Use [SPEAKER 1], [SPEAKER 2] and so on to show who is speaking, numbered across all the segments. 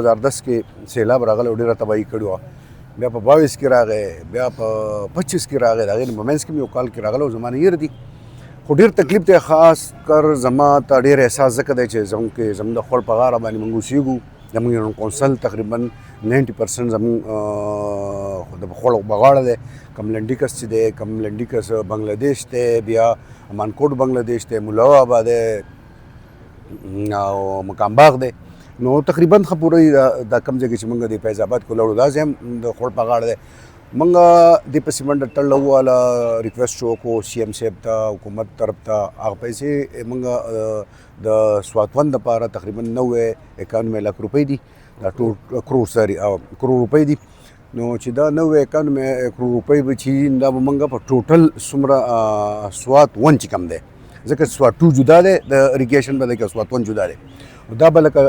[SPEAKER 1] 2010 کې سیلاب راغلی او ډېره تباهي کړې وه. بیا په 22 کې راغی، بیا په 25 کې راغی، د هغې نه په منځ کې مې یو کال کې راغلی او زما نه هېر دي. خو ډېر تکلیف دی، خاص کر زما ته ډېر احساس ځکه دی چې زموږ د خوړ په غاړه باندې موږ اوسېږو. زموږ یونین کونسل تقریبا 90% زموږ د خوړ په غاړه دی. کم لنډیکس چې دی، کم لنډیکس بنګلادیش دی، بیا مانکوټ بنګلادیش دی، ملاو آباد دی او مقام باغ دی. نو تقریبا ښه پوره دا کم ځای کې چې موږ د فیض آباد کې ولاړو دا ځای هم د خوړ په غاړه دی. موږ دې پسې منډه تړله وواله، ریکویسټ وکړو سی ایم صاحب ته، حکومت طرف ته. هغه پیسې موږ د سوات 1 دپاره تقریبا 91 لک روپۍ دي، دا ټول کروڑ روپۍ دي. نو چې دا 91 کروڑ روپۍ به چې دا به موږ په ټوټل څومره سوات 1 چې کم دی، ځکه سوات 2 جدا دی، د اریګیشن به دی که سوات 1 جدا دی، دا به لکه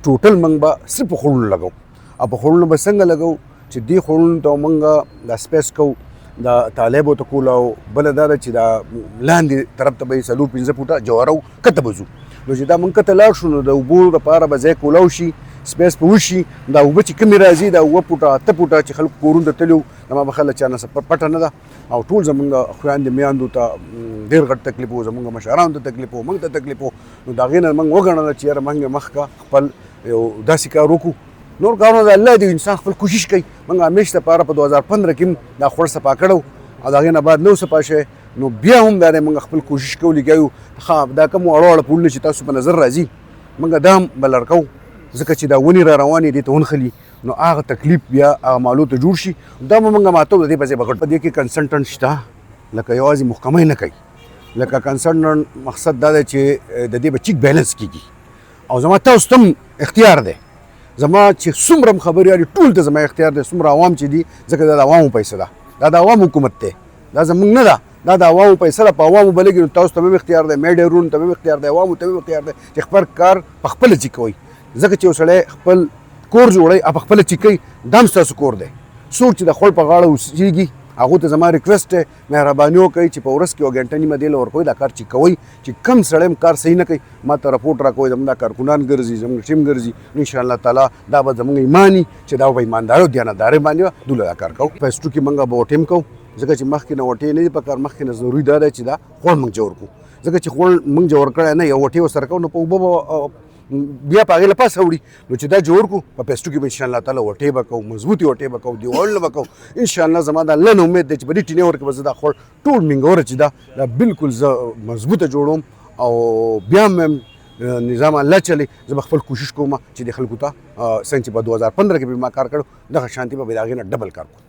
[SPEAKER 1] ټوټل موږ به صرف په خوړونو لګو. او په خوړونو به څنګه لګو چې دې خوړونو ته موږ دا سپیس کوو، د طالبو ته کول، او بله دا ده چې دا لاندې طرف ته به یې 4-5 فوټه جواره کته به ځو. نو چې دا موږ کته لاړ شو نو د اوبو لپاره به ځای کولاو شي، سپیس به وشي. دا اوبه چې کمې راځي دا 7 فوټه 8 فوټه چې خلکو کورونو ته تللي وو، زما به خله چا نه پټه نه ده. او ټول زموږ خویندې میاندو ته ډېر غټ تکلیف و، زموږ مشرانو ته تکلیف و، موږ ته تکلیف و. نو د هغې نه موږ وګڼله چې یاره موږ مخکې خپل یو داسې کار وکړو. نور کارونه د الله دی، انسان خپل کوشش کوي. موږ همیش دپاره په 2015 کې هم دا خوړ صفا کړی او د هغې نه بعد نو صفا شوی. نو بیا هم دا دی موږ خپل کوشش کوو، لګیو ښه دا کوم واړه واړه پولونه چې تاسو په نظر راځي موږ دا هم به لړ کوو، ځکه چې دا ونې را روانې دي ته ونښلي. نو هغه تکلیف بیا هغه مالو ته جوړ شي، دا به موږ ماتو. د دې په ځای به غټ په دې کې کنسلټنټ شته، لکه یوازې محکمه نه کوي. لکه کنسلټنټ مقصد دا دی چې د دې به چیک بیلنس کېږي. او زما تاسو ته هم اختیار دی، زما چې څومره هم خبرې اوري ټول ته زما اختیار دی، څومره عوام چې دي، ځکه دا د عوامو پیسه ده، دا د عوامو حکومت دی، دا زموږ نه ده، دا د عوامو پیسه ده. په عوامو به لګي. نو تاسو ته هم اختیار دی، میډیاورونو ته هم اختیار دی، عوامو ته هم اختیار دی چې خپل کار په خپله چې کوئ. ځکه چې یو سړی خپل کور جوړوي او په خپله چې کوي، دا هم ستاسو کور دی. څوک چې د خوړ په غاړه اوسېږي هغو ته زما ریکویسټ دی، مهرباني وکړئ چې په ورځ کې 1 غنټه نیمه دې له ورکوئ دا کار چې کوئ. چې کم سړی هم کار صحیح نه کوي ما ته رپورټ راکوئ، زموږ دا کارکونان ګرځي، زموږ ټیم ګرځي. نو انشاءالله تعالی دا به زموږ ایماني چې دا به ایمانداري او دیانتدارۍ باندې دوله دا کار کوو. فیز 2 کې موږ به وټې هم کوو، ځکه چې مخکې نه وټې نه دي په کار. مخکې نه ضروري دا دی چې دا خوړ موږ جوړ کړو، ځکه چې خوړ موږ جوړ کړی نه، یو وټې ورسره کوو نو په اوبه به بیا په هغې له پاسه وړي. نو چې دا جوړ کړو په فیز 2 کې به انشاءالله تعالی وټې به کوو، مضبوطې وټې به کوو، دیوالونه به کوو. انشاءالله زما د الله نه امید دی چې په دې ټینېور کې به زه دا خوړ ټول منګوره چې دا بالکل زه مضبوطه جوړوم. او بیا هم نظام الله چلی، زه به خپل کوشش کوم چې د خلکو ته څنګه چې په 2015 کې به ما کار کړو دغه شانتي به د هغې نه ډبل کار کوو.